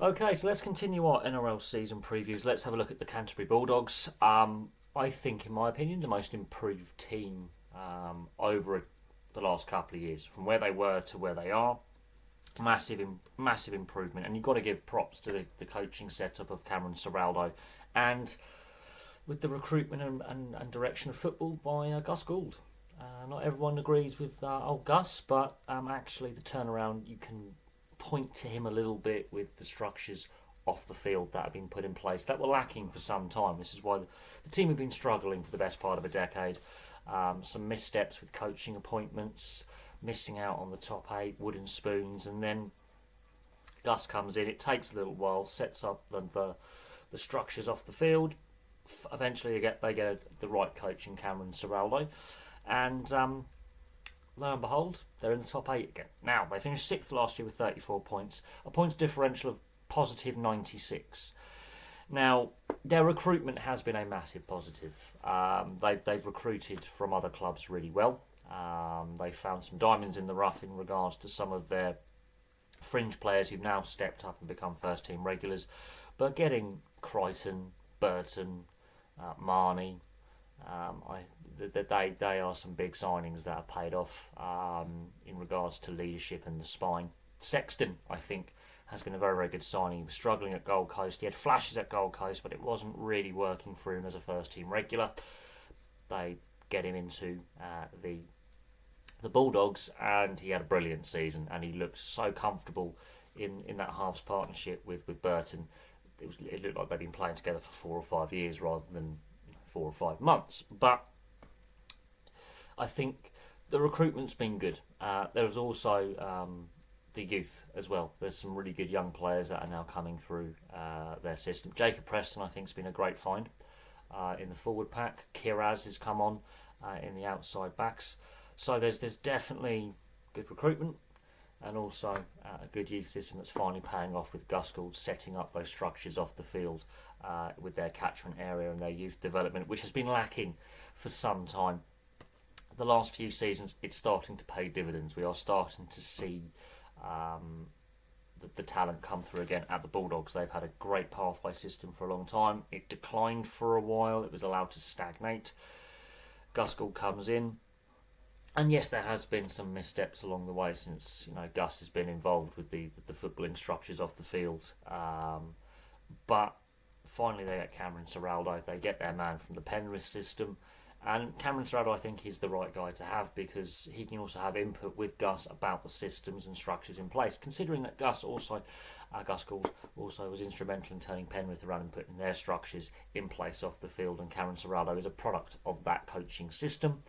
Okay, so let's continue our NRL season previews. Let's have a look at the Canterbury Bulldogs. I think, in my opinion, the most improved team over the last couple of years, from where they were to where they are. Massive improvement, and you've got to give props to the coaching setup of Cameron Ciraldo, and with the recruitment and direction of football by Gus Gould. Not everyone agrees with old Gus, but actually the turnaround, you can point to him a little bit with the structures off the field that have been put in place that were lacking for some time. This is why the team have been struggling for the best part of a decade. Some missteps with coaching appointments, missing out on the top 8, wooden spoons, and then Gus comes in. It takes a little while, sets up the structures off the field. Eventually they get the right coach in Cameron Ciraldo, and lo and behold, they're in the top 8 again. Now, they finished 6th last year with 34 points, a points differential of positive 96. Now, their recruitment has been a massive positive. They've recruited from other clubs really well. They've found some diamonds in the rough in regards to some of their fringe players who've now stepped up and become first team regulars. But getting Crichton, Burton, Marnie, they are some big signings that have paid off in regards to leadership and the spine. Sexton, I think, has been a very, very good signing. He was struggling at Gold Coast. He had flashes at Gold Coast, but it wasn't really working for him as a first-team regular. They get him into the Bulldogs, and he had a brilliant season, and he looked so comfortable in that halves partnership with Burton. It looked like they'd been playing together for 4 or 5 years rather than 4 or 5 months. But I think the recruitment's been good. There was also the youth as well. There's some really good young players that are now coming through their system. Jacob Preston, I think, has been a great find in the forward pack. Kiraz has come on in the outside backs. So there's definitely good recruitment, and also a good youth system that's finally paying off with Gus Gould setting up those structures off the field with their catchment area and their youth development, which has been lacking for some time. The last few seasons, it's starting to pay dividends. We are starting to see the talent come through again at the Bulldogs. They've had a great pathway system for a long time. It declined for a while. It was allowed to stagnate. Gus Gould comes in. And yes, there has been some missteps along the way since Gus has been involved with the footballing structures off the field. But finally, they get Cameron Ciraldo. They get their man from the Penrith system, and Cameron Ciraldo, I think, is the right guy to have because he can also have input with Gus about the systems and structures in place. Considering that Gus Gould also was instrumental in turning Penrith around and putting their structures in place off the field, and Cameron Ciraldo is a product of that coaching system.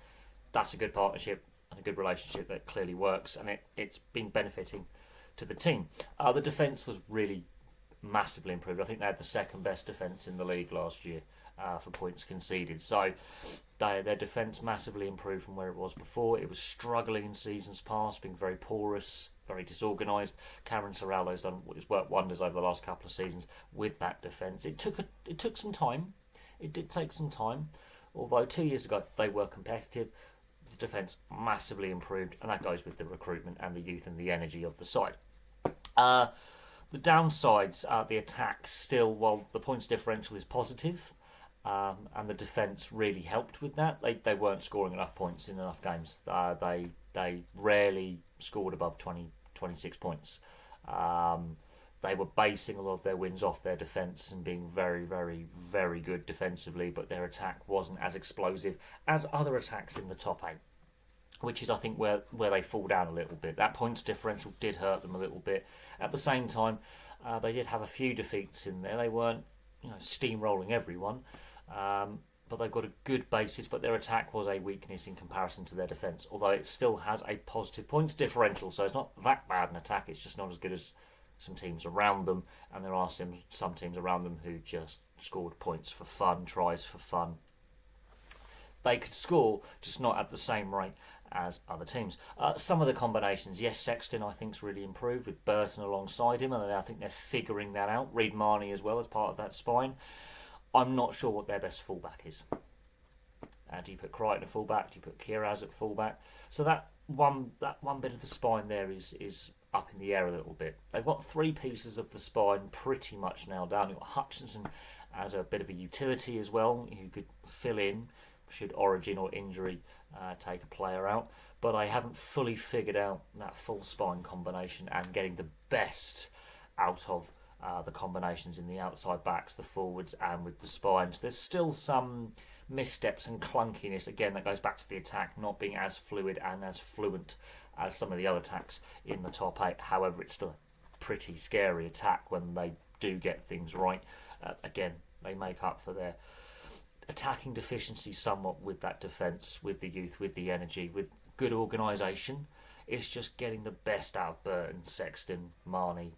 That's a good partnership and a good relationship that clearly works, and it's been benefiting to the team. The defence was really massively improved. I think they had the second best defence in the league last year for points conceded. So their defence massively improved from where it was before. It was struggling in seasons past, being very porous, very disorganised. Cameron Ciraldo's done worked wonders over the last couple of seasons with that defence. It took some time. It did take some time. Although 2 years ago they were competitive, the defence massively improved, and that goes with the recruitment and the youth and the energy of the side. The downsides, the attack still, while the points differential is positive, and the defence really helped with that, they weren't scoring enough points in enough games. They rarely scored above 26 points. They were basing a lot of their wins off their defence and being very, very, very good defensively, but their attack wasn't as explosive as other attacks in the top 8, which is, I think, where they fall down a little bit. That points differential did hurt them a little bit. At the same time, they did have a few defeats in there. They weren't steamrolling everyone, but they've got a good basis, but their attack was a weakness in comparison to their defence, although it still has a positive points differential, so it's not that bad an attack. It's just not as good as some teams around them, and there are some teams around them who just scored points for fun, tries for fun. They could score, just not at the same rate as other teams. Some of the combinations, yes, Sexton I think's really improved with Burton alongside him, and I think they're figuring that out. Reid Marnie as well as part of that spine. I'm not sure what their best fullback is. Do you put Crichton at fullback? Do you put Kiraz at fullback? So that one bit of the spine there is up in the air a little bit. They've got 3 pieces of the spine pretty much nailed down. You've got Hutchinson as a bit of a utility as well, who could fill in should origin or injury take a player out. But I haven't fully figured out that full spine combination and getting the best out of the combinations in the outside backs, the forwards, and with the spines. There's still some missteps and clunkiness. Again, that goes back to the attack not being as fluid and as fluent as some of the other attacks in the top 8. However, it's still a pretty scary attack when they do get things right. Again, they make up for their attacking deficiencies somewhat with that defence, with the youth, with the energy, with good organisation. It's just getting the best out of Burton, Sexton, Marnie,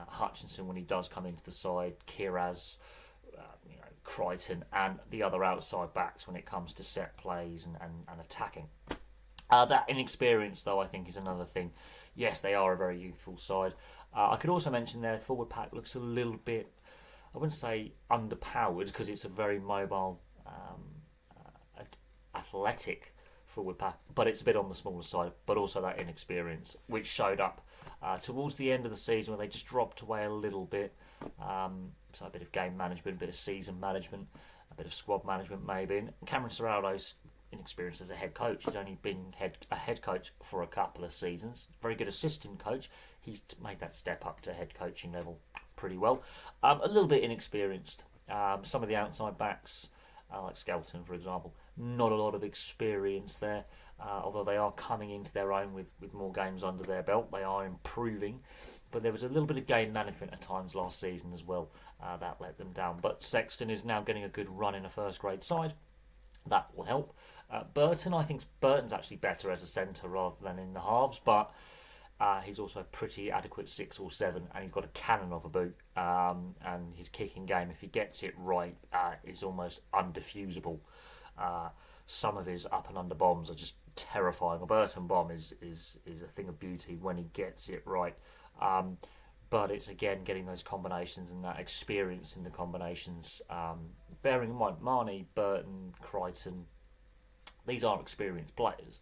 Hutchinson when he does come into the side, Kiraz, Crichton, and the other outside backs when it comes to set plays and attacking. That inexperience, though, I think is another thing. Yes, they are a very youthful side. I could also mention their forward pack looks a little bit, I wouldn't say underpowered, because it's a very mobile, athletic forward pack, but it's a bit on the smaller side, but also that inexperience, which showed up towards the end of the season when they just dropped away a little bit. So a bit of game management, a bit of season management, a bit of squad management maybe. And Cameron Serraldo's inexperienced as a head coach. He's only been a head coach for a couple of seasons. Very good assistant coach. He's made that step up to head coaching level pretty well. A little bit inexperienced. Some of the outside backs, like Skelton for example, not a lot of experience there. Although they are coming into their own with more games under their belt. They are improving. But there was a little bit of game management at times last season as well. That let them down. But Sexton is now getting a good run in a first grade side. That will help. Burton, I think Burton's actually better as a centre rather than in the halves. But he's also a pretty adequate 6 or 7. And he's got a cannon of a boot. And his kicking game, if he gets it right, is almost undefusable. Some of his up and under bombs are just terrifying. A Burton bomb is a thing of beauty when he gets it right. But it's again getting those combinations and that experience in the combinations. Bearing in mind, Marnie, Burton, Crichton, these are experienced players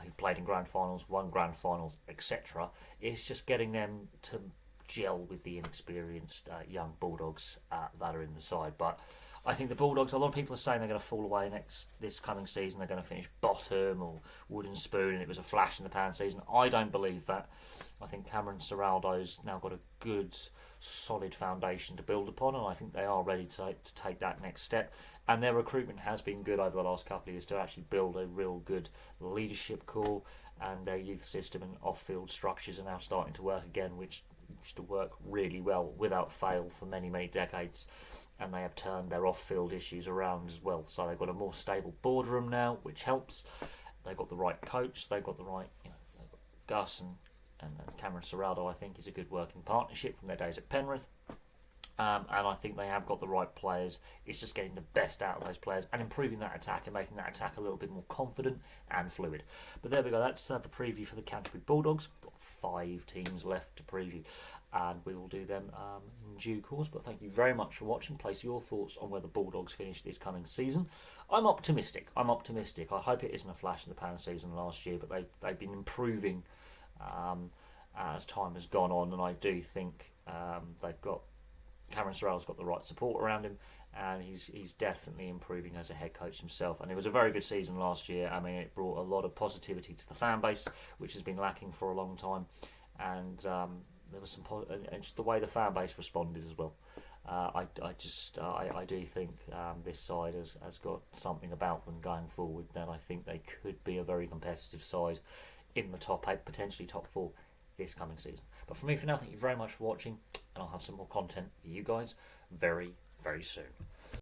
who've played in grand finals, won grand finals, etc. It's just getting them to gel with the inexperienced young Bulldogs that are in the side. But I think the Bulldogs, a lot of people are saying they're going to fall away this coming season. They're going to finish bottom or wooden spoon, and it was a flash in the pan season. I don't believe that. I think Cameron Serraldo's now got a good, solid foundation to build upon, and I think they are ready to take that next step. And their recruitment has been good over the last couple of years to actually build a real good leadership core, and their youth system and off-field structures are now starting to work again, which used to work really well without fail for many, many decades. And they have turned their off-field issues around as well. So they've got a more stable boardroom now, which helps. They've got the right coach. They've got the right, Gus and Cameron Serraldo, I think, is a good working partnership from their days at Penrith. And I think they have got the right players. It's just getting the best out of those players and improving that attack and making that attack a little bit more confident and fluid. But there we go. That's the preview for the Canterbury Bulldogs. Got 5 teams left to preview, and we will do them in due course. But thank you very much for watching. Place your thoughts on where the Bulldogs finish this coming season. I'm optimistic. I hope it isn't a flash in the pan season last year, but they've been improving as time has gone on, and I do think they've got Cameron Serraldo's got the right support around him, and he's definitely improving as a head coach himself. And it was a very good season last year. I mean, it brought a lot of positivity to the fan base, which has been lacking for a long time, and there was some and just the way the fan base responded as well. I do think this side has got something about them going forward. Then I think they could be a very competitive side in the top 8, potentially top 4 this coming season. But for me, for now, thank you very much for watching, and I'll have some more content for you guys very, very soon.